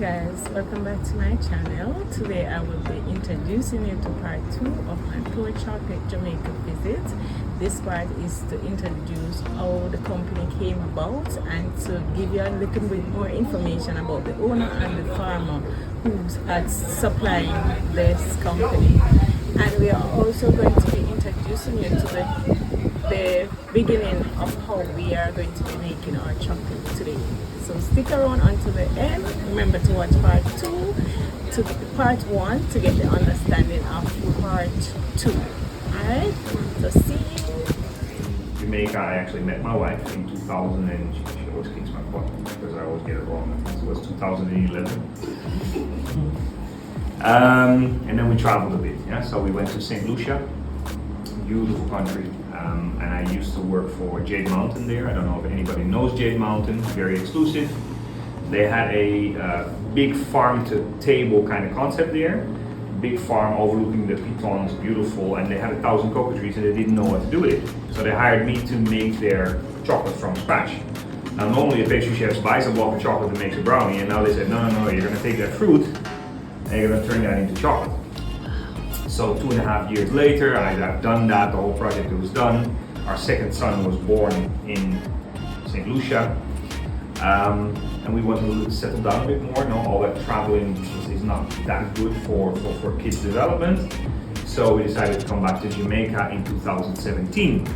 guys, welcome back to my channel. Today I will be introducing you to part 2 of my Pure Chocolate Jamaica visit. This part is to introduce how the company came about and to give you a little bit more information about the owner and the farmer who's supplying this company. And we are also going to be introducing you to the beginning of how we are going to be making our chocolate today. So stick around until the end. Remember to watch part 1 to get the understanding of part 2. Alright, so see you. Jamaica, I actually met my wife in 2000 and she always kicks my butt because I always get it wrong. It was 2011. And then we traveled a bit, yeah. So we went to St. Lucia, beautiful country. And I used to work for Jade Mountain there. I don't know if anybody knows Jade Mountain, very exclusive. They had a big farm to table kind of concept there. Big farm overlooking the pitons, beautiful, and they had 1,000 cocoa trees and they didn't know what to do with it. So they hired me to make their chocolate from scratch. Now normally a pastry chef buys a block of chocolate and makes a brownie, and now they said, no, you're gonna take that fruit and you're gonna turn that into chocolate. So 2.5 years later, I've done that, the whole project was done. Our second son was born in St. Lucia. And we wanted to settle down a bit more. No, all that traveling is not that good for kids' development. So we decided to come back to Jamaica in 2017.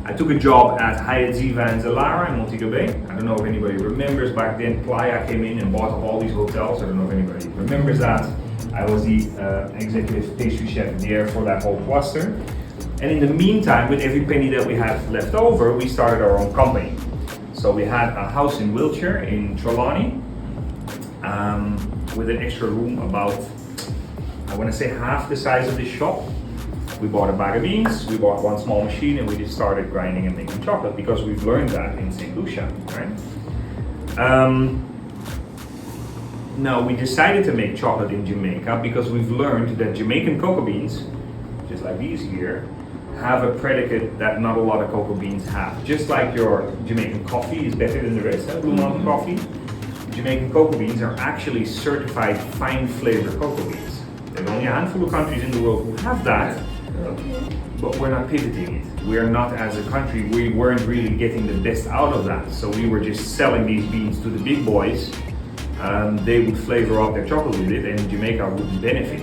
I took a job at Hyatt Ziva and Zalara in Montego Bay. I don't know if anybody remembers, back then Playa came in and bought up all these hotels. I don't know if anybody remembers that. I was the executive pastry chef there for that whole cluster. And in the meantime, with every penny that we had left over, we started our own company. So we had a house in Wiltshire, in Trelawney, with an extra room about, I want to say half the size of this shop. We bought a bag of beans, we bought one small machine, and we just started grinding and making chocolate because we've learned that in St. Lucia, right? Now we decided to make chocolate in Jamaica because we've learned that Jamaican cocoa beans, just like these here, have a predicate that not a lot of cocoa beans have. Just like your Jamaican coffee is better than the rest, Blue Mountain coffee, Jamaican cocoa beans are actually certified fine flavor cocoa beans. There's only a handful of countries in the world who have that, but we're not pivoting it. We're not, as a country, we weren't really getting the best out of that. So we were just selling these beans to the big boys. They would flavor up their chocolate with it, and Jamaica wouldn't benefit.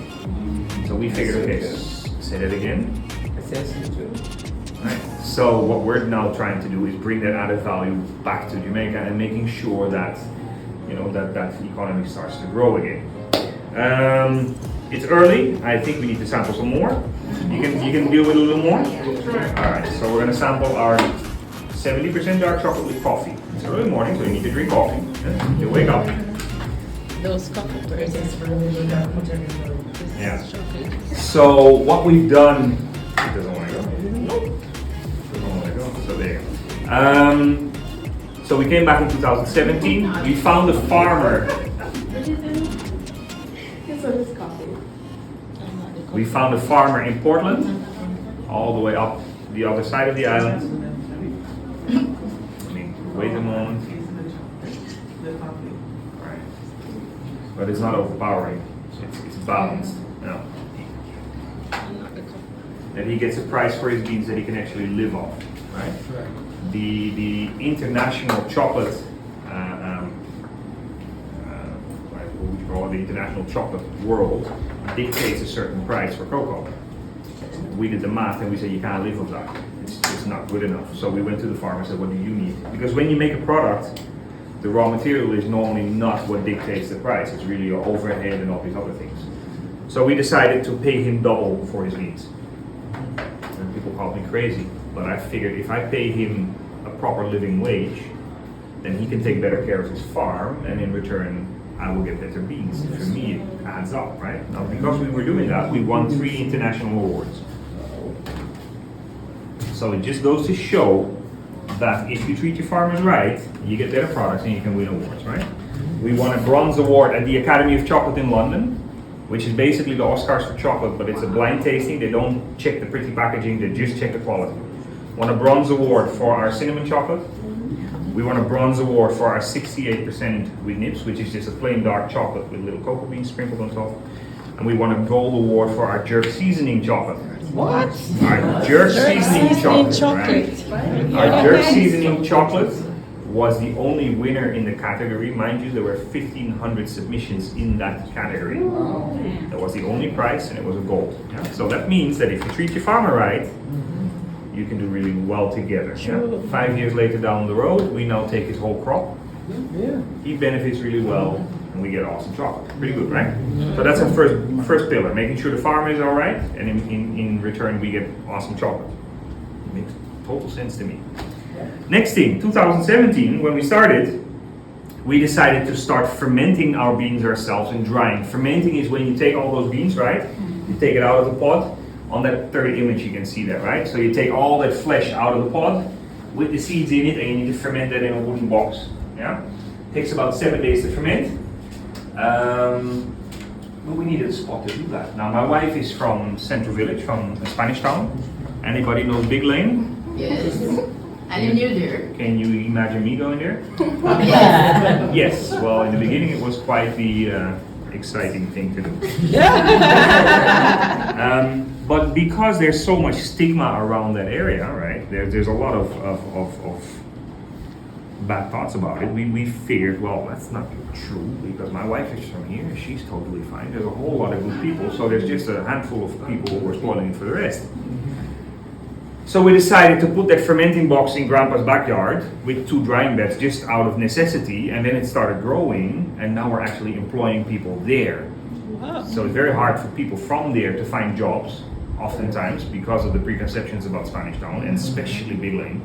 So we figured, okay, say that again. Right. So what we're now trying to do is bring that added value back to Jamaica and making sure that that the economy starts to grow again. It's early. I think we need to sample some more. You can deal with a little more. All right. So we're going to sample our 70% dark chocolate with coffee. It's early morning, so you need to drink coffee. You wake up. Those coffee presents. Yeah. So what we've done. It doesn't want to go. Nope. Doesn't want to go. So there you go. So we came back in 2017. We found a farmer. We found a farmer in Portland, all the way up the other side of the island. I mean, wait a moment. Right. But it's not overpowering. It's balanced. No. That he gets a price for his beans that he can actually live off, right? The international chocolate, what would you call it? The international chocolate world dictates a certain price for cocoa. We did the math and we said you can't live off that. It's not good enough. So we went to the farmer and said, what do you need? Because when you make a product, the raw material is normally not what dictates the price. It's really your overhead and all these other things. So we decided to pay him double for his beans. And people called me crazy, but I figured if I pay him a proper living wage, then he can take better care of his farm, and in return, I will get better beans. For me, it adds up, right? Now, because we were doing that, we won 3 international awards. So it just goes to show that if you treat your farmers right, you get better products and you can win awards, right? We won a bronze award at the Academy of Chocolate in London, which is basically the Oscars for chocolate, but it's a blind tasting. They don't check the pretty packaging, they just check the quality. Won a bronze award for our cinnamon chocolate. We won a bronze award for our 68% with nips, which is just a plain dark chocolate with little cocoa beans sprinkled on top. And we won a gold award for our jerk seasoning chocolate. What? Our jerk seasoning chocolate. Right? Our jerk seasoning chocolate was the only winner in the category. Mind you, there were 1,500 submissions in that category. That was the only prize, and it was a gold. Yeah? So that means that if you treat your farmer right, you can do really well together. Yeah? 5 years later down the road, we now take his whole crop. He benefits really well, and we get awesome chocolate. Pretty good, right? So that's our first pillar, making sure the farmer is all right, and in return we get awesome chocolate. It makes total sense to me. Next thing, 2017, when we started, we decided to start fermenting our beans ourselves and drying. Fermenting is when you take all those beans, right? You take it out of the pod. On that third image you can see that, right? So you take all that flesh out of the pod with the seeds in it, and you need to ferment that in a wooden box. Yeah? Takes about 7 days to ferment. But we needed a spot to do that. Now my wife is from Central Village, from a Spanish town. Anybody knows Big Lane? Yes. And you knew there. Can you imagine me going there? Yes. Yes. Well, in the beginning it was quite the exciting thing to do. But because there's so much stigma around that area, right? There's a lot of bad thoughts about it. We figured, well, that's not true because my wife is from here. She's totally fine. There's a whole lot of good people. So there's just a handful of people who were spoiling it for the rest. So we decided to put that fermenting box in Grandpa's backyard with 2 drying beds just out of necessity, and then it started growing, and now we're actually employing people there. Wow. So it's very hard for people from there to find jobs, oftentimes because of the preconceptions about Spanish Town, and especially Big Lane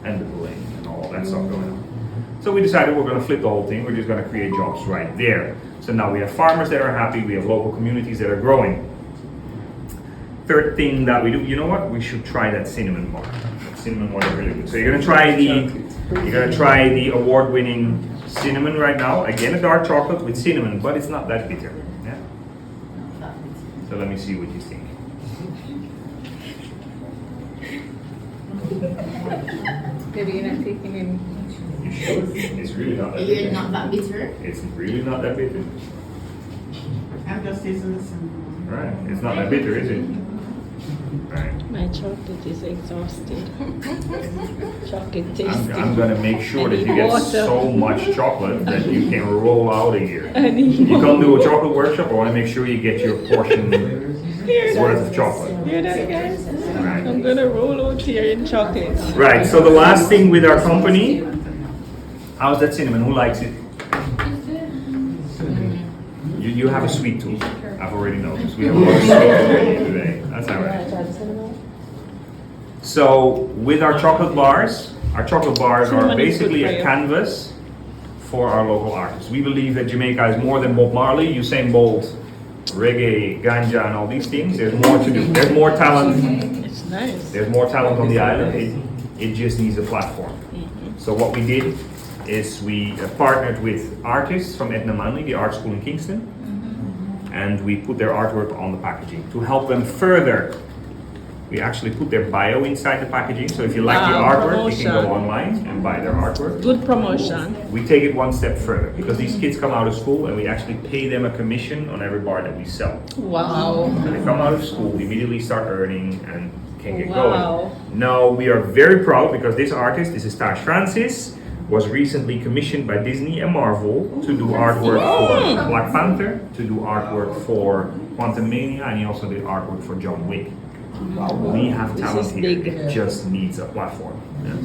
and the Blue Lane and all that stuff going on. So we decided we're going to flip the whole thing. We're just going to create jobs right there. So now we have farmers that are happy, we have local communities that are growing. Third thing that we do, you know what? We should try that cinnamon bar. That cinnamon bar is really good. So you're gonna try the award-winning cinnamon right now. Again, a dark chocolate with cinnamon, but it's not that bitter. Yeah. So let me see what you think. Maybe you're not taking in. You should. It's really not that You're bitter. not that bitter. It's really not that bitter. I'm just tasting the cinnamon. Right. It's not that bitter, is it? Right. My chocolate is exhausted. Chocolate tasting. I'm gonna make sure I that need you get water. so much chocolate that you can roll out of here. I need You come to a chocolate workshop, I want to make sure you get your portion worth of chocolate. Hear that, guys? Right. I'm gonna roll out here in chocolate. Right, so the last thing with our company, how's that cinnamon? Who likes it? You have a sweet tooth. I've already noticed. We have a lot of sweet already today. That's all right. So with our chocolate bars are basically a canvas for our local artists. We believe that Jamaica is more than Bob Marley, Usain Bolt, reggae, ganja, and all these things. There's more to do. There's more talent. It's nice. There's more talent on the island. It just needs a platform. So what we did is we partnered with artists from Edna Manley, the art school in Kingston, and we put their artwork on the packaging to help them further. We actually put their bio inside the packaging, so if you like the artwork, you can go online and buy their artwork. Good promotion. We take it one step further because these kids come out of school and we actually pay them a commission on every bar that we sell. Wow. So they come out of school, immediately start earning and can get Wow. going. Now we are very proud because this artist, this is Tash Francis, was recently commissioned by Disney and Marvel to do artwork for Black Panther, to do artwork for Quantum Mania, and he also did artwork for John Wick. We have talent is here, big. it just needs a platform. Yeah.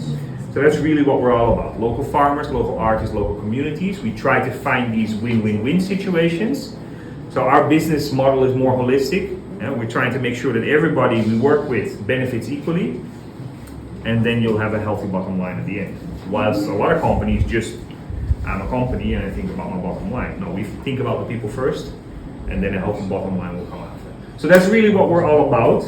So that's really what we're all about. Local farmers, local artists, local communities. We try to find these win-win-win situations. So our business model is more holistic. Yeah? We're trying to make sure that everybody we work with benefits equally, and then you'll have a healthy bottom line at the end. Whilst a lot of companies just, I'm a company and I think about my bottom line. No, we think about the people first, and then a healthy bottom line will come after. So that's really what we're all about.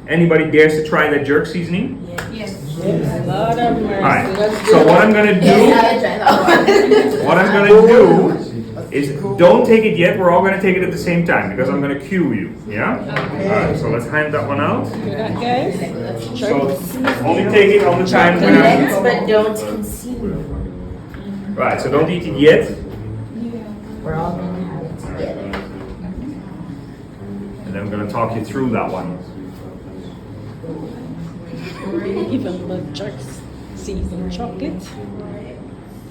Anybody dares to try that jerk seasoning? Yes. Lord of mercy. Alright, so what I'm gonna do, Yes, I tried that one. what I'm gonna do is don't take it yet. We're all gonna take it at the same time because I'm gonna cue you. Yeah. Alright, so let's hand that one out. Hear that, guys? So only take it on the time when Collect, I'm. but don't consume. Right. So don't eat it yet. We're all gonna have it together. And then I'm gonna talk you through that one. Even the jerks seasoned chocolate.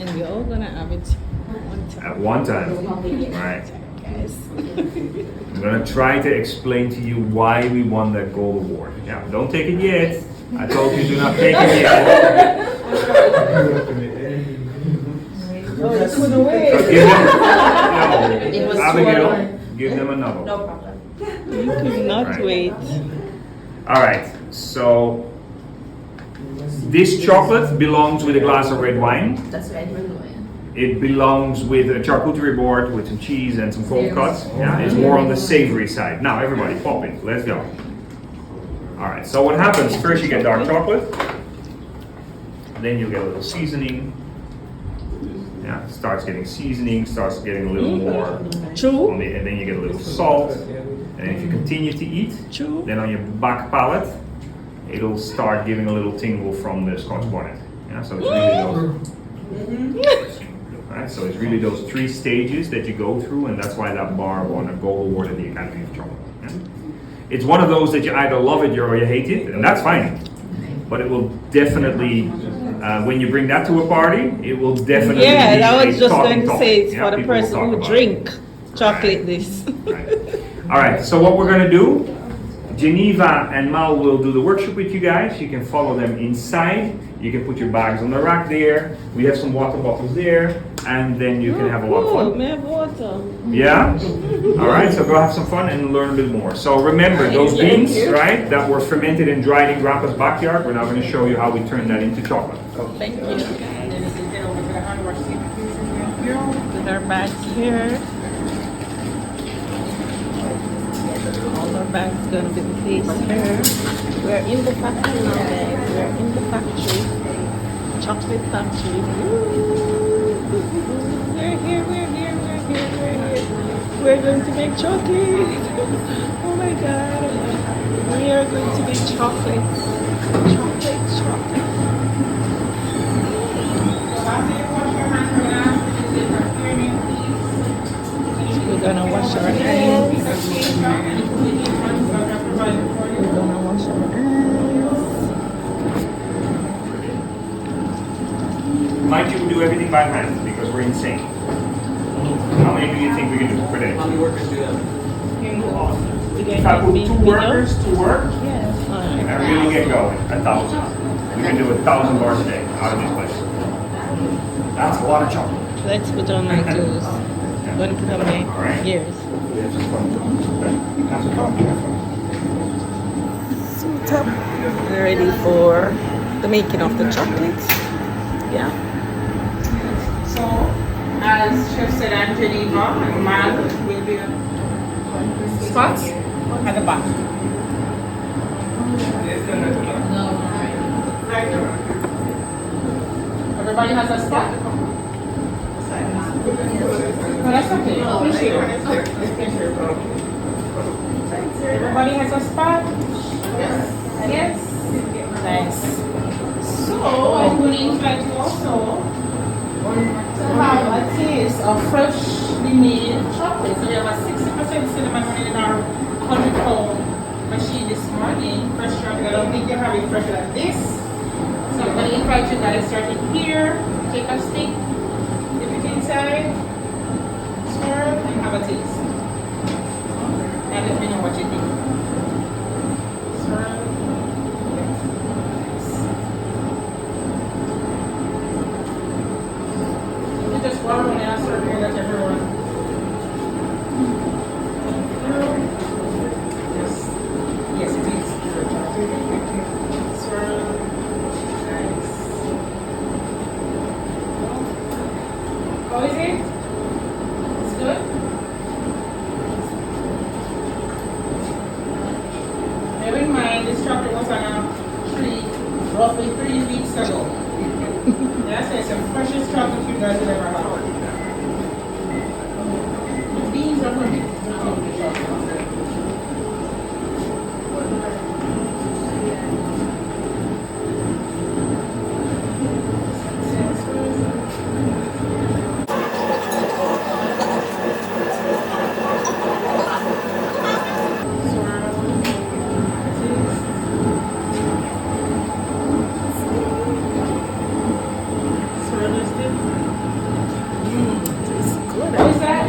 And we're all gonna have it one time. At one time. Right. Guys. I'm gonna try to explain to you why we won that gold award. Yeah. Don't take it yet. I told you do not take it yet. Oh, it couldn't wait. So give them. It No. was Abigail, 2 give them another. No problem. You could not Right. wait. All right. So this chocolate belongs with a glass of red wine. That's why I didn't know it. It belongs with a charcuterie board with some cheese and some cold cuts. Yeah, it's more on the savory side. Now everybody pop it. Let's go. All right. So what happens? First you get dark chocolate. Then you get a little seasoning. Yeah, starts getting seasoning. Starts getting a little more. True. And then you get a little salt. And if you continue to eat, True. then on your back palate, it'll start giving a little tingle from the Scotch bonnet. Yeah, so it's really those. Right, so it's really those 3 stages that you go through, and that's why that bar won a gold award at the Academy of Chocolate. Yeah? It's one of those that you either love it or you hate it, and that's fine. But it will definitely, when you bring that to a party, it will definitely. Yeah, be I a was just talking going to topic. say it's Yeah, for the people will person talk who about drink it. chocolate Right. this. Right. All right, so what we're gonna do, Geneva and Mal will do the workshop with you guys. You can follow them inside. You can put your bags on the rack there. We have some water bottles there, and then you can have a lot of Oh, fun. may I have water? Yeah? All right, so go have some fun and learn a bit more. So remember, those beans, right, that were fermented and dried in Grandpa's backyard, we're now gonna show you how we turn that into chocolate. Thank you. With our bags here. All our bags gonna be placed here. We're in the factory now, guys. We're in the factory. Chocolate factory. We're here. We're going to make chocolate. Oh my god. We are going to make chocolate. Chocolate. We're gonna wash our hands. Mind you, we do everything by hand because we're insane. How many do you think we can do per day? How many workers do you have? If I put 2 workers to work, Yes. and really get going, 1,000. We can do 1,000 bars a day out of this place. That's a lot of chocolate. Let's put on my clothes. I'm gonna put on my Alright. ears. We have some fun. Okay. Have some fun. Have fun. Suit up. We're ready for the making of the chocolate. Yeah. So, as Chef said, I'm Geneva, and Mal will be spots at the back. Everybody has a spot? No, that's okay. Appreciate it. Everybody has a spot? Yes. Nice. So, I'm going to invite you also to have a taste of freshly made chocolate. So we have a 60% cinnamon running in our 100-pound machine this morning. Fresh chocolate. I don't think you have it fresher than this. So I'm going to invite you guys starting here. Take a stick, dip it inside, swirl, and have a taste. And let me know what you think. Swirl. Just one and answer here that everyone. Yes. Yes, it is. Swirl. Nice. How is it?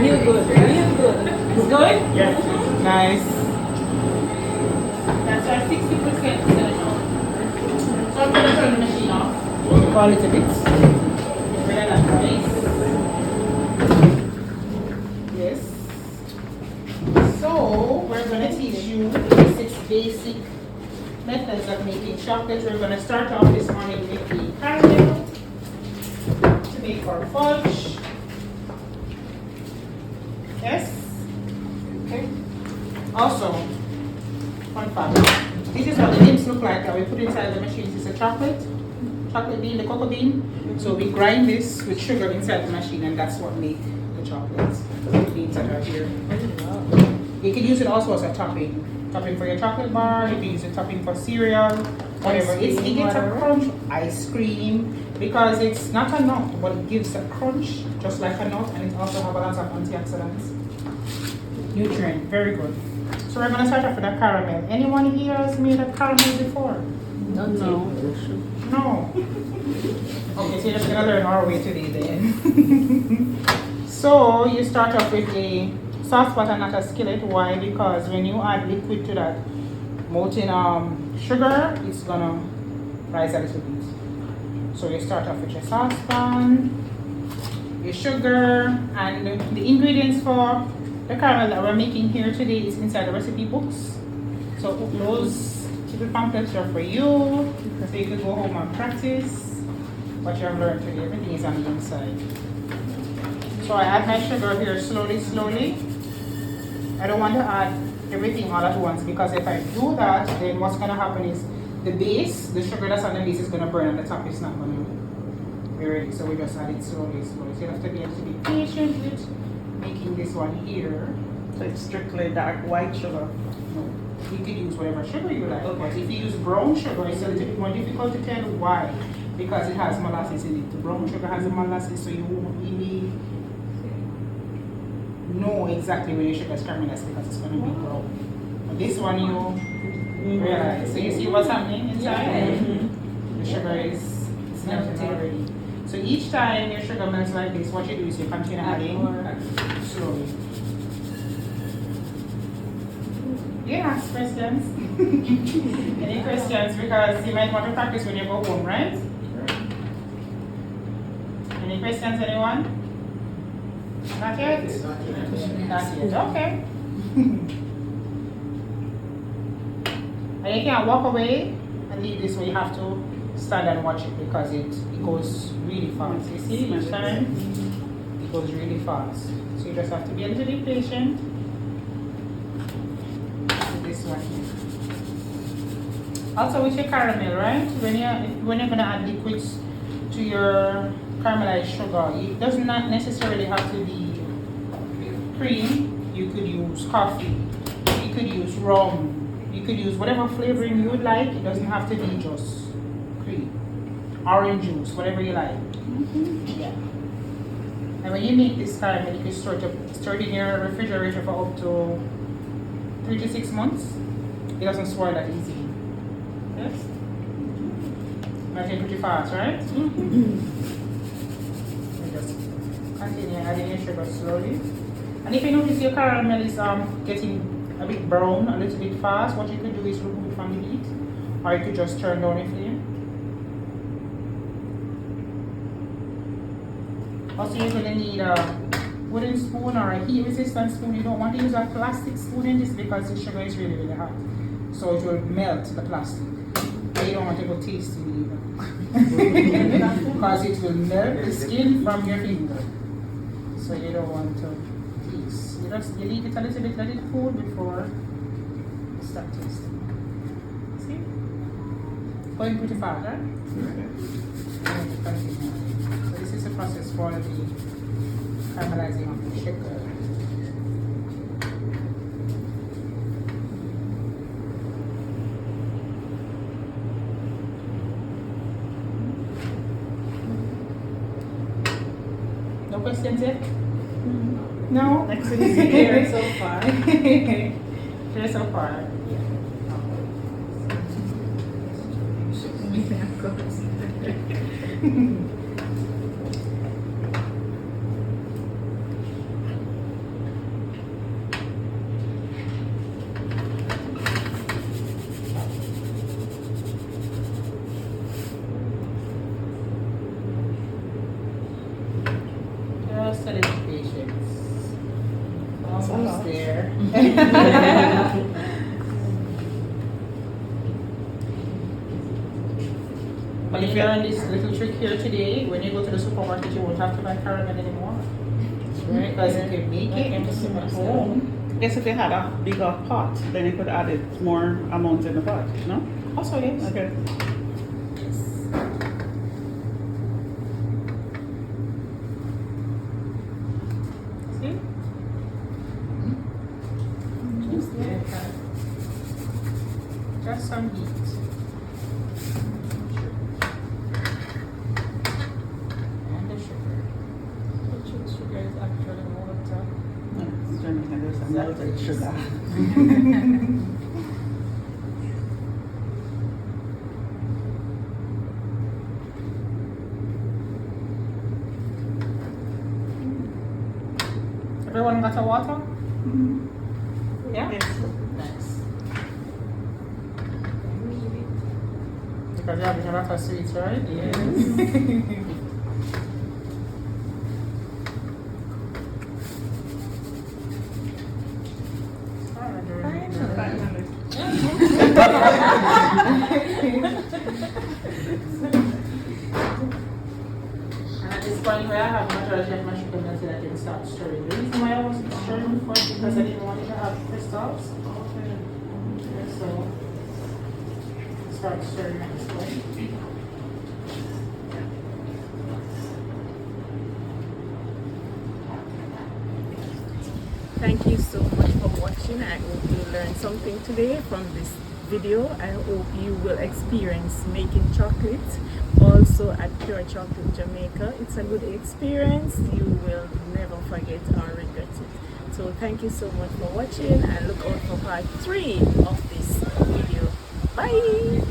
Real good. Real good. It's good? Yes. Nice. That's our 60% solution. So I'm going to turn the machine off for a little bit. Really like nice. Yes. So we're going to teach you the 6 basic methods of making chocolate. We're going to start off this morning with the caramel to make our fudge. Yes? Okay. Also, fun fact. This is what the nibs look like that we put inside the machine. It's a chocolate bean, the cocoa bean. So we grind this with sugar inside the machine, and that's what make the chocolate beans that are here. You can use it also as a topping for your chocolate bar. You can use it topping for cereal, whatever. It gets a crunch, ice cream, because it's not a nut, but it gives a crunch just like a nut, and it also has a lot of antioxidants, nutrient, very good. So we're gonna start off with a caramel. Anyone here has made a caramel before? No. No. Okay, so you're just gonna learn our way today then. So you start off with a saucepan and not a skillet. Why? Because when you add liquid to that molten sugar, it's gonna rise a little bit. So you start off with your saucepan, your sugar, and the ingredients for the caramel that we're making here today is inside the recipe books. So those little pamphlets are for you, so you can go home and practice what you have learned today. Everything is on the inside. So I add my sugar here slowly. I don't want to add everything all at once, because if I do that, then what's going to happen is the base, the sugar that's on the base is going to burn and the top is not going to be ready. So we just add it slowly. So you have to be able to be patient with making this one here. So it's strictly dark white sugar. No, you could use whatever sugar you like. Okay. But if you use brown sugar, it's a little bit more difficult to tell why. Because it has molasses in it. The brown sugar has the molasses, so you won't really know exactly where your sugar is caramelized, because it's going to be brown. But this one you realize. So you see what's happening inside? The sugar is melting already. So each time your sugar melts like this, what you do is you continue adding slowly. You can ask questions. Any questions? Because you might want to practice when you go home, right? Any questions, anyone? Not yet? Not yet, okay. And you can't walk away and leave this way. You have to stand and watch it, because it goes really fast. You see, each time it goes really fast. So you just have to be a little bit patient with this one here. Also with your caramel, right? When you're gonna add liquids to your caramelized sugar, it does not necessarily have to be cream. You could use coffee, you could use rum, you could use whatever flavoring you would like. It doesn't have to be just cream. Orange juice, whatever you like. Yeah. And when you make this caramel, you can store it in your refrigerator for up to 3 to 6 months. It doesn't spoil that easily. Yes? Melting pretty fast, right? You just continue adding your sugar slowly. And if you notice your caramel is getting a bit brown, a little bit fast, what you could do is remove it from the heat, or you could just turn down the flame. Also, you're going to need a wooden spoon or a heat resistant spoon. You don't want to use a plastic spoon in this, because the sugar is really hot. So it will melt the plastic. And you don't want to go tasting either. Because it will melt the skin from your finger. So you don't want to taste. You leave it a little bit, let it cool before you start tasting. See? Going pretty fast, right? Continue. So this is the process for the caramelizing of the sugar. No questions yet? No? Actually, it's clear so far. Clear so far. Almost there. But if you learn this little trick here today, when you go to the supermarket, you won't have to buy caramel anymore. Because you can make it at home. I guess if you had a bigger pot, then you could add it more amount in the pot, no? Also, yes. Okay. See? Just like that. Just some heat. And the sugar. Which sugar is actually water. It's Jamaican, there's some melted sugar. Everyone got a water? Yeah? Yes. Nice. Because you're having a lot of sweets, right? Yes. And at this point where I have majority of my sugar melted, I can start stirring. The reason why I wasn't stirring before is because I didn't want it to have crystals. Okay. So start stirring at this point. Thank you so much for watching. I hope you learned something today from this video. I hope you will experience making chocolate also at Pure Chocolate Jamaica. It's a good experience. You will never forget or regret it. So thank you so much for watching and look out for part 3 of this video. Bye!